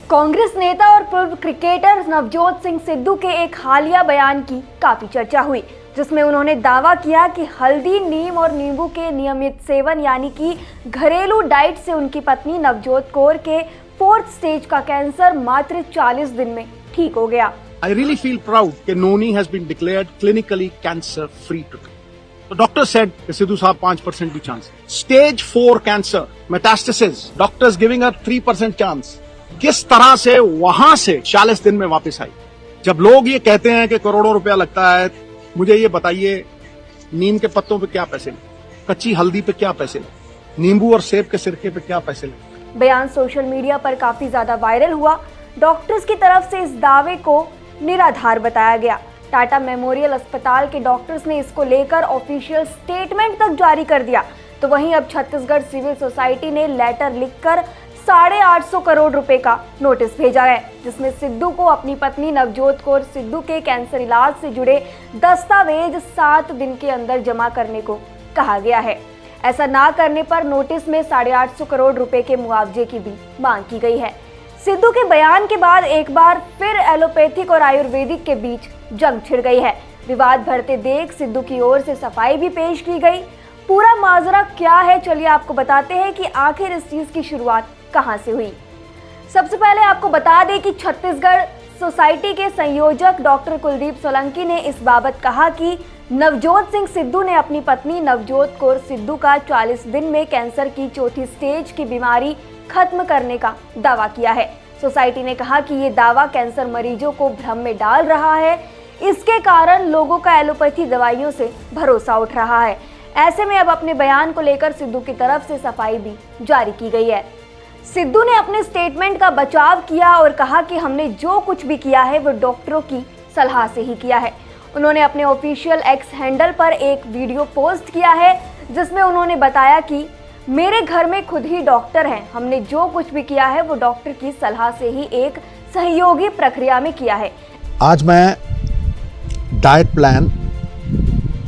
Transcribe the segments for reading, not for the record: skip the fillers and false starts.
कांग्रेस नेता और पूर्व क्रिकेटर नवजोत सिंह सिद्धू के एक हालिया बयान की काफी चर्चा हुई, जिसमें उन्होंने दावा किया कि हल्दी, नीम और नींबू के नियमित सेवन यानी कि घरेलू डाइट से उनकी पत्नी नवजोत कौर के 4th स्टेज का कैंसर मात्र 40 दिन में ठीक हो गया। I really feel proud that Noni has been declared clinically cancer free today. The doctor said that Sidhu साहब 5% भी chance. Stage 4 cancer, metastasis, doctors giving her 3% chance. किस तरह से वहां से 40 दिन में वापस आई। जब लोग ये कहते हैं कि करोड़ों रुपया लगता है, मुझे ये बताइए नीम के पत्तों पे क्या पैसे लगे, कच्ची हल्दी पे क्या पैसे लगे, नींबू और सेब के सिरके पे क्या पैसे लगे। बयान सोशल मीडिया पर काफी ज्यादा वायरल हुआ। डॉक्टर्स की तरफ से इस दावे को निराधार बताया गया। टाटा मेमोरियल अस्पताल के डॉक्टर्स ने इसको लेकर ऑफिशियल स्टेटमेंट तक जारी कर दिया। तो वहीं अब छत्तीसगढ़ सिविल सोसाइटी ने लेटर लिखकर 850 करोड़ रुपए का नोटिस भेजा है, जिसमें सिद्धू को अपनी पत्नी नवजोत कौर सिद्धू के कैंसर इलाज से जुड़े दस्तावेज 7 दिन के अंदर जमा करने को कहा गया है। ऐसा ना करने पर नोटिस में 850 करोड़ रुपए के मुआवजे की भी मांग की गई है। सिद्धू के बयान के बाद एक बार फिर एलोपैथिक और आयुर्वेदिक के बीच जंग छिड़ गई है। विवाद बढ़ते देख सिद्धू की ओर से सफाई भी पेश की गई। पूरा माजरा क्या है, चलिए आपको बताते हैं कि आखिर इस चीज की शुरुआत कहां से हुई। सबसे पहले आपको बता दें कि छत्तीसगढ़ सोसाइटी के संयोजक डॉक्टर कुलदीप सोलंकी ने इस बाबत कहा कि नवजोत सिंह सिद्धू ने अपनी पत्नी नवजोत कौर सिद्धू का 40 दिन में कैंसर की 4थी स्टेज की बीमारी खत्म करने का दावा किया है। सोसाइटी ने कहा कि ये दावा कैंसर मरीजों को भ्रम में डाल रहा है। इसके कारण लोगों का एलोपैथी दवाइयों से भरोसा उठ रहा है। ऐसे में अब अपने बयान को लेकर सिद्धू की तरफ से सफाई भी जारी की गई है। सिद्धू ने अपने स्टेटमेंट का बचाव किया और कहा कि हमने जो कुछ भी किया है वो डॉक्टरों की सलाह से ही किया है। उन्होंने अपने ऑफिशियल एक्स हैंडल पर एक वीडियो पोस्ट किया है, जिसमें उन्होंने बताया कि मेरे घर में खुद ही डॉक्टर हैं, हमने जो कुछ भी किया है वो डॉक्टर की सलाह से ही एक सहयोगी प्रक्रिया में किया है। आज मैं डाइट प्लान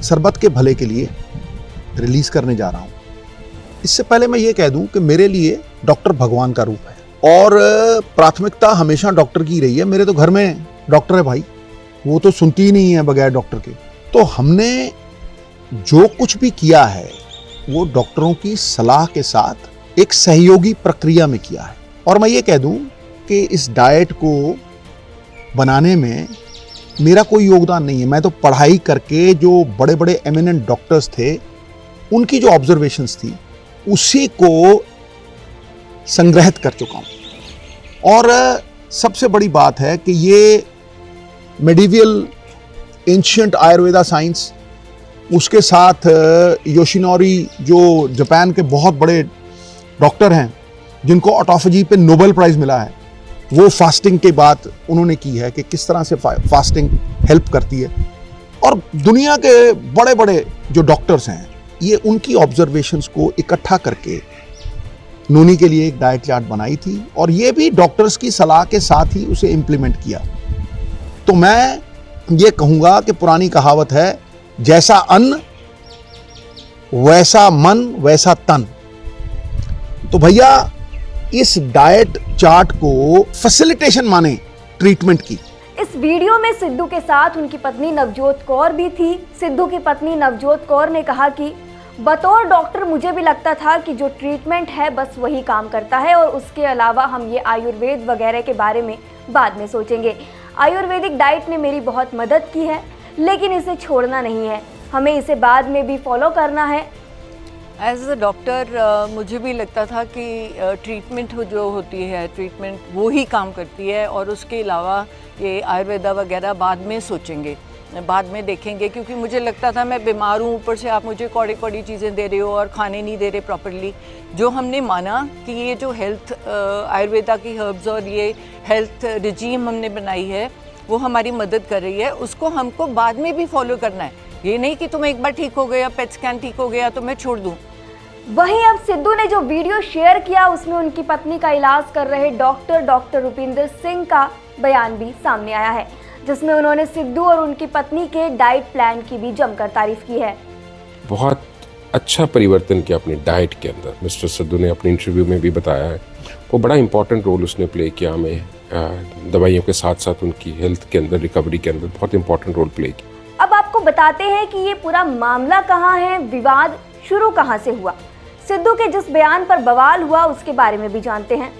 सरबत के भले के लिए रिलीज करने जा रहा हूं। इससे पहले मैं ये कह दूं कि मेरे लिए डॉक्टर भगवान का रूप है और प्राथमिकता हमेशा डॉक्टर की रही है। मेरे तो घर में डॉक्टर है भाई, वो तो सुनती ही नहीं है बगैर डॉक्टर के। तो हमने जो कुछ भी किया है वो डॉक्टरों की सलाह के साथ एक सहयोगी प्रक्रिया में किया है। और मैं ये कह दूं कि इस डाइट को बनाने में मेरा कोई योगदान नहीं है। मैं तो पढ़ाई करके जो बड़े बड़े एमिनेंट डॉक्टर्स थे उनकी जो ऑब्जर्वेशंस थी उसी को संग्रहित कर चुका हूं। और सबसे बड़ी बात है कि ये मेडिवल एंशिएंट आयुर्वेदा साइंस, उसके साथ योशिनोरी जो जापान के बहुत बड़े डॉक्टर हैं जिनको ऑटोफेजी पे नोबेल प्राइज मिला है, वो फास्टिंग की बात उन्होंने की है कि किस तरह से फास्टिंग हेल्प करती है। और दुनिया के बड़े बड़े जो डॉक्टर्स हैं ये उनकी ऑब्जर्वेशंस को इकट्ठा करके नोनी के लिए एक डाइट चार्ट बनाई थी और ये भी डॉक्टर्स की सलाह के साथ ही उसे इम्प्लीमेंट किया। तो मैं ये कहूँगा कि पुरानी कहावत है, जैसा अन्न वैसा मन वैसा तन। तो भैया इस डाइट चार्ट को फैसिलिटेशन माने ट्रीटमेंट की। इस वीडियो में सिद्धू के साथ उनकी पत्नी नवजोत कौर भी थी। सिद्धू की पत्नी नवजोत कौर ने कहा कि बतौर डॉक्टर मुझे भी लगता था कि जो ट्रीटमेंट है बस वही काम करता है और उसके अलावा हम ये आयुर्वेद वगैरह के बारे में बाद में सोचेंगे। आयुर्वेदिक डाइट ने मेरी बहुत मदद की है, लेकिन इसे छोड़ना नहीं है, हमें इसे बाद में भी फॉलो करना है। एज अ डॉक्टर मुझे भी लगता था कि ट्रीटमेंट जो होती है ट्रीटमेंट वो ही काम करती है और उसके अलावा ये आयुर्वेदा वगैरह बाद में सोचेंगे, बाद में देखेंगे। क्योंकि मुझे लगता था मैं बीमार हूँ, ऊपर से आप मुझे कौड़ी कौड़ी चीज़ें दे रहे हो और खाने नहीं दे रहे प्रॉपरली। जो हमने माना कि ये जो हेल्थ आयुर्वेदा की हर्ब्स और ये हेल्थ रिजीम हमने बनाई है वो हमारी मदद कर रही है, उसको हमको बाद में भी फॉलो करना है। ये नहीं कि तुम एक बार ठीक हो गया, पेट स्कैन ठीक हो गया तो मैं छोड़ दूँ। वहीं अब सिद्धू ने जो वीडियो शेयर किया उसमें उनकी पत्नी का इलाज कर रहे डॉक्टर रुपिंदर सिंह का बयान भी सामने आया है, जिसमें उन्होंने सिद्धू और उनकी पत्नी के डाइट प्लान की भी जमकर तारीफ की है। बहुत अच्छा परिवर्तन किया अपनी डाइट के अंदर। मिस्टर सिद्धू ने अपने इंटरव्यू में भी बताया है वो बड़ा इम्पॉर्टेंट रोल उसने प्ले किया हमें दवाइयों के साथ साथ उनकी हेल्थ के अंदर, रिकवरी के अंदर बहुत इम्पॉर्टेंट रोल प्ले किया। अब आपको बताते हैं कि ये पूरा मामला कहाँ है, विवाद शुरू कहाँ से हुआ। सिद्धू के जिस बयान पर बवाल हुआ उसके बारे में भी जानते हैं।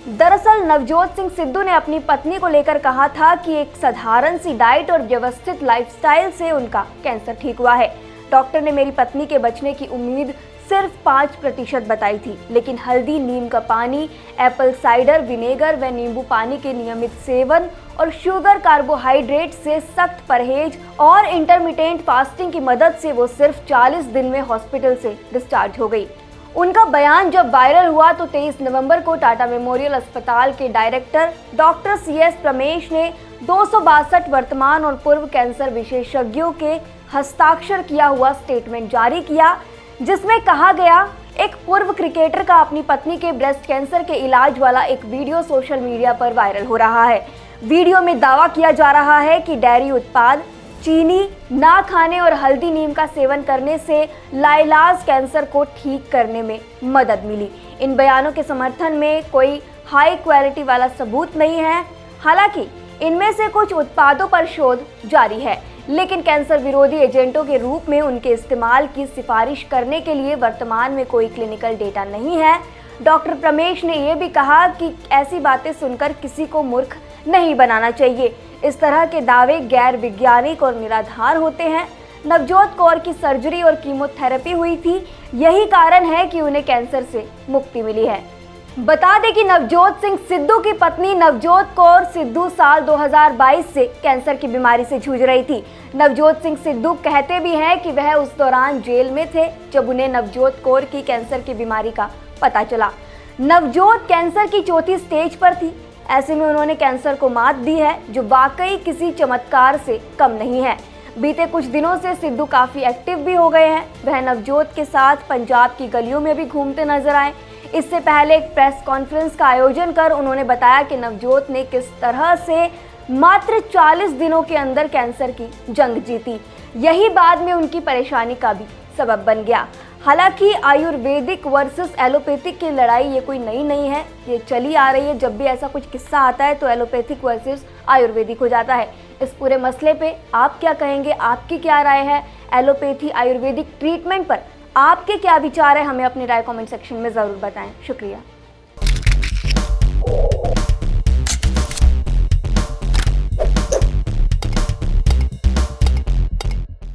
दरअसल नवजोत सिंह सिद्धू ने अपनी पत्नी को लेकर कहा था कि एक साधारण सी डाइट और व्यवस्थित लाइफस्टाइल से उनका कैंसर ठीक हुआ है। डॉक्टर ने मेरी पत्नी के बचने की उम्मीद सिर्फ 5% बताई थी, लेकिन हल्दी, नीम का पानी, एप्पल साइडर विनेगर व नींबू पानी के नियमित सेवन और शुगर, कार्बोहाइड्रेट से सख्त परहेज और इंटरमिटेंट फास्टिंग की मदद से वो सिर्फ 40 दिन में हॉस्पिटल से डिस्चार्ज हो गई। उनका बयान जब वायरल हुआ तो 23 नवंबर को टाटा मेमोरियल अस्पताल के डायरेक्टर डॉक्टर CS प्रमेश ने 262 वर्तमान और पूर्व कैंसर विशेषज्ञों के हस्ताक्षर किया हुआ स्टेटमेंट जारी किया, जिसमें कहा गया, एक पूर्व क्रिकेटर का अपनी पत्नी के ब्रेस्ट कैंसर के इलाज वाला एक वीडियो सोशल मीडिया पर वायरल हो रहा है। वीडियो में दावा किया जा रहा है कि डेयरी उत्पाद, चीनी ना खाने और हल्दी नीम का सेवन करने से लाइलाज कैंसर को ठीक करने में मदद मिली। इन बयानों के समर्थन में कोई हाई क्वालिटी वाला सबूत नहीं है। हालांकि इनमें से कुछ उत्पादों पर शोध जारी है, लेकिन कैंसर विरोधी एजेंटों के रूप में उनके इस्तेमाल की सिफारिश करने के लिए वर्तमान में कोई क्लिनिकल डेटा नहीं है। डॉक्टर प्रमेश ने यह भी कहा कि ऐसी बातें सुनकर किसी को मूर्ख नहीं बनाना चाहिए। इस तरह के दावे गैर वैज्ञानिक और निराधार होते हैं। नवजोत कौर की सर्जरी और कीमोथेरेपी हुई थी, यही कारण है कि उन्हें कैंसर से मुक्ति मिली है। बता दें कि नवजोत सिंह सिद्धू की पत्नी नवजोत कौर सिद्धू साल 2022 से कैंसर की बीमारी से जूझ रही थी। नवजोत सिंह सिद्धू कहते भी हैं कि वह उस दौरान जेल में थे जब उन्हें नवजोत कौर की कैंसर की बीमारी का पता चला। नवजोत कैंसर की 4थी स्टेज पर थी। ऐसे में उन्होंने कैंसर को मात दी है, जो वाकई किसी चमत्कार से कम नहीं है। बीते कुछ दिनों से सिद्धू काफी एक्टिव भी हो गए हैं। वह नवजोत के साथ पंजाब की गलियों में भी घूमते नजर आए। इससे पहले एक प्रेस कॉन्फ्रेंस का आयोजन कर उन्होंने बताया कि नवजोत ने किस तरह से मात्र 40 दिनों के अंदर कैंसर की जंग जीती। यही बाद में उनकी परेशानी का भी सबब बन गया। हालांकि आयुर्वेदिक वर्सेस एलोपैथिक की लड़ाई ये कोई नई नहीं है, ये चली आ रही है। जब भी ऐसा कुछ किस्सा आता है तो एलोपैथिक वर्सेस आयुर्वेदिक हो जाता है। इस पूरे मसले पे आप क्या कहेंगे, आपकी क्या राय है? एलोपैथी आयुर्वेदिक ट्रीटमेंट पर आपके क्या विचार है? हमें अपनी राय कमेंट सेक्शन में ज़रूर बताएं। शुक्रिया।